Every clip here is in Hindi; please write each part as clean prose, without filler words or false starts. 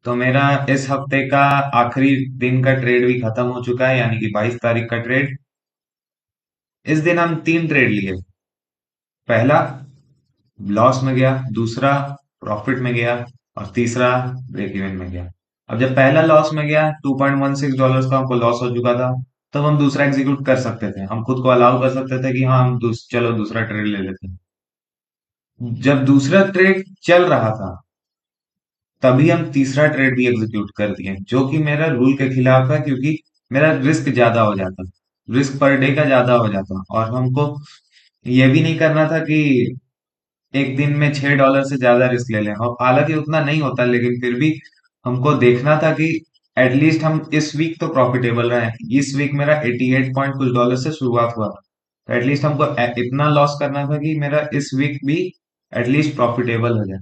तो मेरा इस हफ्ते का आखिरी दिन का ट्रेड भी खत्म हो चुका है, यानी कि 22 तारीख का ट्रेड। इस दिन हम तीन ट्रेड लिए। पहला लॉस में गया, दूसरा प्रॉफिट में गया, और तीसरा ब्रेक इवन में गया। अब जब पहला लॉस में गया, $2.16 का हमको लॉस हो चुका था, तब हम दूसरा एग्जीक्यूट कर सकते थे। हम खुद को अलाउ कर सकते थे कि हाँ, हम चलो दूसरा ट्रेड ले लेते हैं। जब दूसरा ट्रेड चल रहा था, तभी हम तीसरा ट्रेड भी एग्जीक्यूट कर दिए, जो कि मेरा रूल के खिलाफ है, क्योंकि मेरा रिस्क ज्यादा हो जाता, रिस्क पर डे का ज्यादा हो जाता, और हमको ये भी नहीं करना था कि एक दिन में $6 से ज्यादा रिस्क ले लें। और हालांकि उतना नहीं होता, लेकिन फिर भी हमको देखना था कि एटलीस्ट हम इस वीक तो प्रॉफिटेबल रहे। इस वीक मेरा 88 पॉइंट कुछ डॉलर से शुरुआत हुआ था, तो एटलीस्ट हमको इतना लॉस करना था कि मेरा इस वीक भी एटलीस्ट प्रॉफिटेबल हो जाए।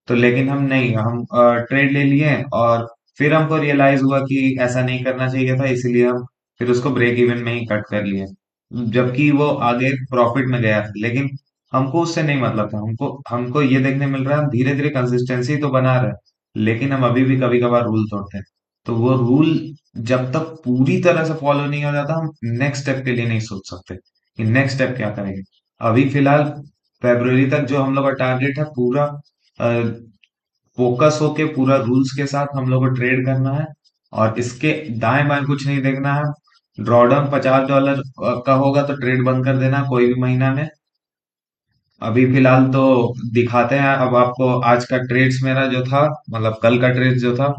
तो लेकिन हम नहीं, हम ट्रेड ले लिए, और फिर हमको रियलाइज हुआ कि ऐसा नहीं करना चाहिए था, इसीलिए हम फिर उसको ब्रेक इवन में ही कट कर लिए, जबकि वो आगे प्रॉफिट में गया था। लेकिन हमको उससे नहीं मतलब था, हमको हमको ये देखने मिल रहा है हम धीरे धीरे कंसिस्टेंसी तो बना रहे हैं, लेकिन हम अभी भी कभी कभार रूल तोड़ते हैं। तो वो रूल जब तक पूरी तरह से फॉलो नहीं हो जाता, हम नेक्स्ट स्टेप के लिए नहीं सोच सकते कि नेक्स्ट स्टेप क्या करेंगे। अभी फिलहाल फरवरी तक जो हम लोग का टारगेट है, पूरा फोकस होके पूरा रूल्स के साथ हम लोग को ट्रेड करना है, और इसके दाएं बाएं कुछ नहीं देखना है। ड्रॉडाउन $50 का होगा तो ट्रेड बंद कर देना कोई भी महीना में। अभी फिलहाल तो दिखाते हैं अब आपको आज का ट्रेड्स मेरा जो था, मतलब कल का ट्रेड जो था।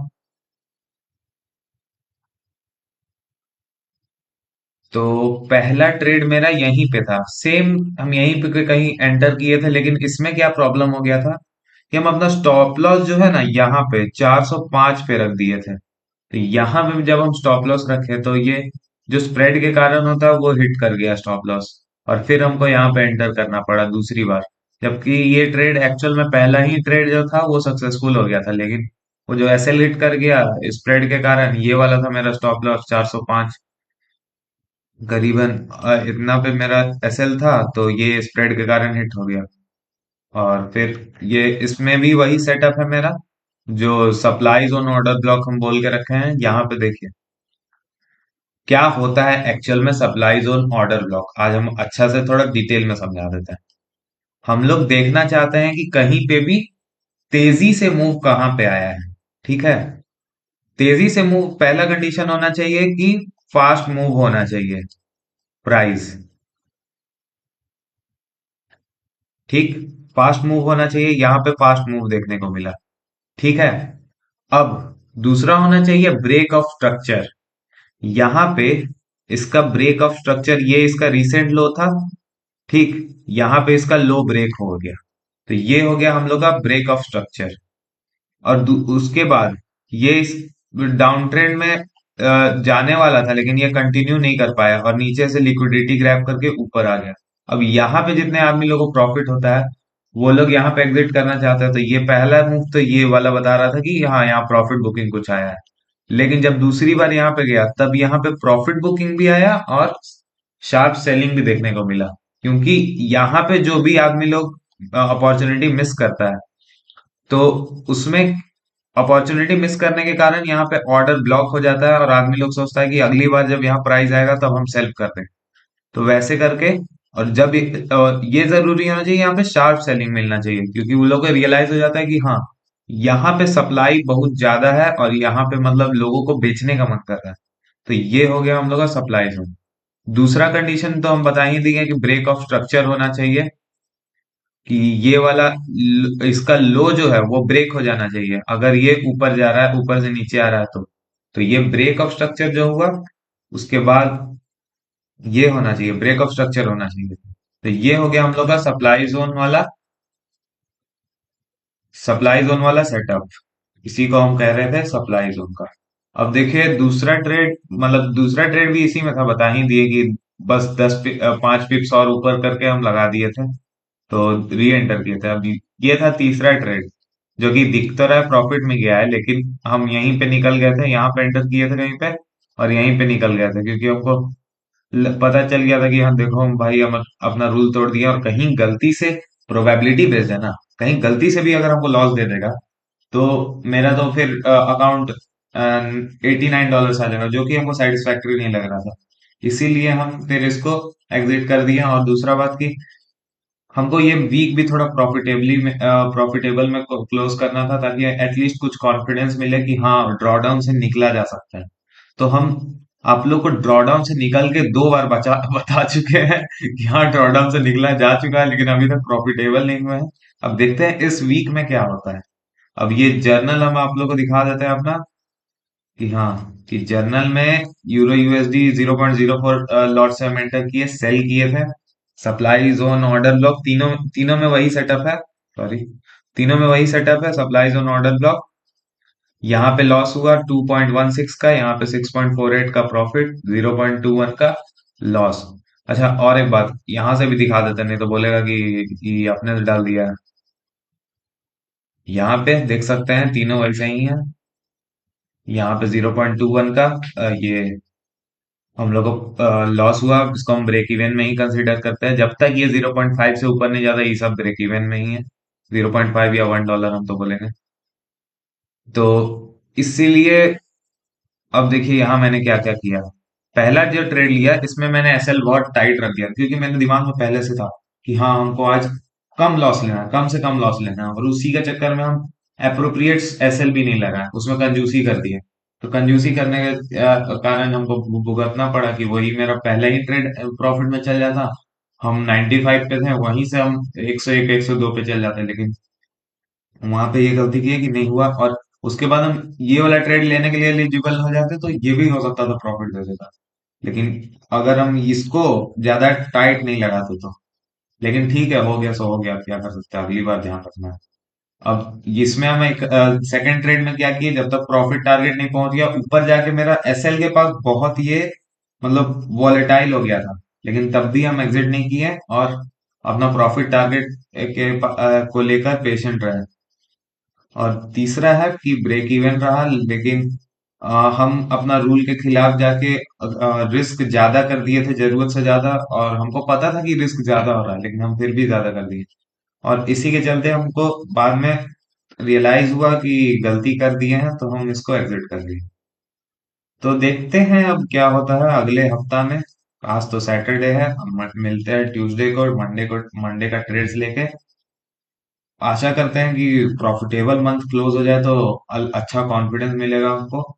तो पहला ट्रेड मेरा यहीं पे था, सेम हम यहीं पे कहीं एंटर किए थे, लेकिन इसमें क्या प्रॉब्लम हो गया था कि हम अपना स्टॉप लॉस जो है ना, यहाँ पे 405 पे रख दिए थे। तो यहाँ पे जब हम स्टॉप लॉस रखे, तो ये जो स्प्रेड के कारण होता है वो हिट कर गया स्टॉप लॉस, और फिर हमको यहाँ पे एंटर करना पड़ा दूसरी बार। जबकि ये ट्रेड एक्चुअल में पहला ही ट्रेड जो था वो सक्सेसफुल हो गया था, लेकिन वो जो एसएल हिट कर गया स्प्रेड के कारण, ये वाला था मेरा स्टॉप लॉस 405। करीबन इतना पे मेरा एसएल था, तो ये स्प्रेड के कारण हिट हो गया। और फिर ये इसमें भी वही सेटअप है मेरा, जो सप्लाईज ऑन ऑर्डर ब्लॉक हम बोल के रखे हैं। यहाँ पे देखिए क्या होता है एक्चुअल में सप्लाई जोन ऑर्डर ब्लॉक, आज हम अच्छा से थोड़ा डिटेल में समझा देते हैं। हम लोग देखना चाहते हैं कि कहीं पे भी तेजी से मूव कहाँ पे आया है। ठीक है, तेजी से मूव पहला कंडीशन होना चाहिए कि फास्ट मूव होना चाहिए प्राइस। ठीक, फास्ट मूव होना चाहिए, यहाँ पे फास्ट मूव देखने को मिला। ठीक है, अब दूसरा होना चाहिए ब्रेक ऑफ स्ट्रक्चर। यहाँ पे इसका ब्रेक ऑफ स्ट्रक्चर, ये इसका रिसेंट लो था। ठीक, यहाँ पे इसका लो ब्रेक हो गया, तो ये हो गया हम लोग का ब्रेक ऑफ स्ट्रक्चर। और उसके बाद ये इस डाउन ट्रेंड में जाने वाला था, लेकिन ये कंटिन्यू नहीं कर पाया, और नीचे से लिक्विडिटी ग्रैब करके ऊपर आ गया। अब यहाँ पे जितने आदमी लोगों को प्रॉफिट होता है, वो लोग यहाँ पे एग्जिट करना चाहते हैं। तो ये पहला मूव तो ये वाला बता रहा था कि हाँ, यहाँ प्रॉफिट बुकिंग कुछ आया है। लेकिन जब दूसरी बार यहाँ पे गया, तब यहाँ पे प्रॉफिट बुकिंग भी आया और शार्प सेलिंग भी देखने को मिला। क्योंकि यहाँ पे जो भी आदमी लोग अपॉर्चुनिटी मिस करता है, तो उसमें अपॉर्चुनिटी मिस करने के कारण यहाँ पे ऑर्डर ब्लॉक हो जाता है, और आदमी लोग सोचता है कि अगली बार जब यहाँ प्राइस आएगा तब हम सेल कर दें। तो वैसे करके, और ये जरूरी होना चाहिए, यहाँ पे शार्प सेलिंग मिलना चाहिए, क्योंकि वो लोग को रियलाइज हो जाता है कि हाँ, यहाँ पे सप्लाई बहुत ज्यादा है, और यहाँ पे मतलब लोगों को बेचने का मन कर रहा है। तो ये हो गया हम लोग का सप्लाई जोन। दूसरा कंडीशन तो हम बता ही दिए कि ब्रेक ऑफ स्ट्रक्चर होना चाहिए, कि ये वाला इसका लो जो है वो ब्रेक हो जाना चाहिए। अगर ये ऊपर जा रहा है, ऊपर से नीचे आ रहा है, तो ये ब्रेक ऑफ स्ट्रक्चर जो हुआ, उसके बाद ये होना चाहिए, ब्रेक ऑफ स्ट्रक्चर होना चाहिए। तो ये हो गया हम लोग का सप्लाई जोन वाला सेटअप। इसी को हम कह रहे थे सप्लाई जोन का। अब देखिए दूसरा ट्रेड, मतलब दूसरा ट्रेड भी इसी में था, बता ही दिए कि बस 5 पिप्स और ऊपर करके हम लगा दिए थे, तो री एंटर किए थे। अभी ये था तीसरा ट्रेड, जो कि दिख तो रहा है प्रॉफिट में गया है, लेकिन हम यहीं पे निकल गए थे, यहाँ पे एंटर किए थे कहीं पे, और यहीं पे निकल गए थे, क्योंकि हमको पता चल गया था कि हाँ देखो हम भाई, हम अपना रूल तोड़ दिया, और कहीं गलती से, प्रोबेबिलिटी बेस्ड है ना, कहीं गलती से भी अगर हमको लॉस दे देगा, तो मेरा तो फिर अकाउंट $89 आ जाएगा, जो कि हमको सेटिस्फैक्टरी नहीं लग रहा था। इसीलिए हम फिर इसको एग्जिट कर दिया। और दूसरा बात कि हमको ये वीक भी थोड़ा प्रॉफिटेबल में क्लोज करना था, ताकि एटलीस्ट कुछ कॉन्फिडेंस मिले कि हाँ, ड्रॉडाउन से निकला जा सकता है। तो हम आप लोग को ड्रॉडाउन से निकल के 2 बार बचा बता चुके हैं कि हाँ, ड्रॉडाउन से निकला जा चुका है, लेकिन अभी तक प्रॉफिटेबल नहीं हुआ है। अब देखते हैं इस वीक में क्या होता है। अब ये जर्नल हम आप लोग को दिखा देते हैं अपना, कि हाँ, कि जर्नल में यूरो यूएसडी 0.04 लॉट से हम एंटर किए, सेल किए थे। सप्लाई जोन ऑर्डर ब्लॉक, तीनों तीनों में वही सेटअप है। सॉरी, तीनों में वही सेटअप है, सप्लाई जोन ऑर्डर ब्लॉक। यहाँ पे लॉस हुआ 2.16 का, यहाँ पे 6.48 का प्रॉफिट, 0.21 का लॉस। अच्छा, और एक बात यहाँ से भी दिखा देते हैं, नहीं तो बोलेगा कि आपने तो डाल दिया है। यहाँ पे देख सकते हैं तीनों वैसे ही हैं। यहाँ पे 0.21 का ये हम लोग को लॉस हुआ, इसको हम ब्रेक इवन में ही कंसीडर करते हैं। जब तक ये 0.5 से ऊपर नहीं जाता, ये सब ब्रेक इवन में ही है। 0.5 या $1 हम तो बोलेंगे। तो इसीलिए अब देखिए यहाँ मैंने क्या क्या किया। पहला जो ट्रेड लिया, इसमें मैंने एसएल बहुत टाइट रख दिया, क्योंकि मेरे दिमाग में पहले से था कि हाँ, हमको आज कम लॉस लेना है, कम से कम लॉस लेना है। और उसी के चक्कर में हम अप्रोप्रिएट एसएल भी नहीं लगाए, उसमें कंजूसी कर दिए। तो कंजूसी करने के कारण हमको भुगतना पड़ा कि वही मेरा पहला ही ट्रेड प्रॉफिट में चल जाता। हम 95 पे थे, वहीं से हम 101 102 पे चल जाते, लेकिन वहां पे ये गलती की है कि नहीं हुआ। और उसके बाद हम ये वाला ट्रेड लेने के लिए एलिजिबल हो जाते, तो ये भी हो सकता था प्रॉफिट दे देता। लेकिन अगर हम इसको ज्यादा टाइट नहीं लगाते तो। लेकिन ठीक है, हो गया सो हो गया, अब क्या कर सकते हैं, अगली बार ध्यान रखना है। अब इसमें हम एक सेकंड ट्रेड में क्या किए, जब तक प्रॉफिट टारगेट नहीं पहुंच गया, ऊपर जाके मेरा एसएल के पास बहुत ये मतलब वॉलेटाइल हो गया था, लेकिन तब भी हम एग्जिट नहीं किए और अपना प्रॉफिट टारगेट को लेकर पेशेंट रहे। और तीसरा है कि ब्रेक इवन रहा, लेकिन हम अपना रूल के खिलाफ जाके रिस्क ज्यादा कर दिए थे, जरूरत से ज्यादा। और हमको पता था कि रिस्क ज्यादा हो रहा है, लेकिन हम फिर भी ज्यादा कर दिए। और इसी के चलते हमको बाद में रियलाइज हुआ कि गलती कर दिए हैं, तो हम इसको एग्जिट कर दिए। तो देखते हैं अब क्या होता है अगले हफ्ता में। आज तो सैटरडे है, हम मिलते हैं ट्यूसडे को, मंडे का ट्रेड्स लेके। आशा करते हैं कि प्रॉफिटेबल मंथ क्लोज हो जाए, तो अच्छा कॉन्फिडेंस मिलेगा हमको।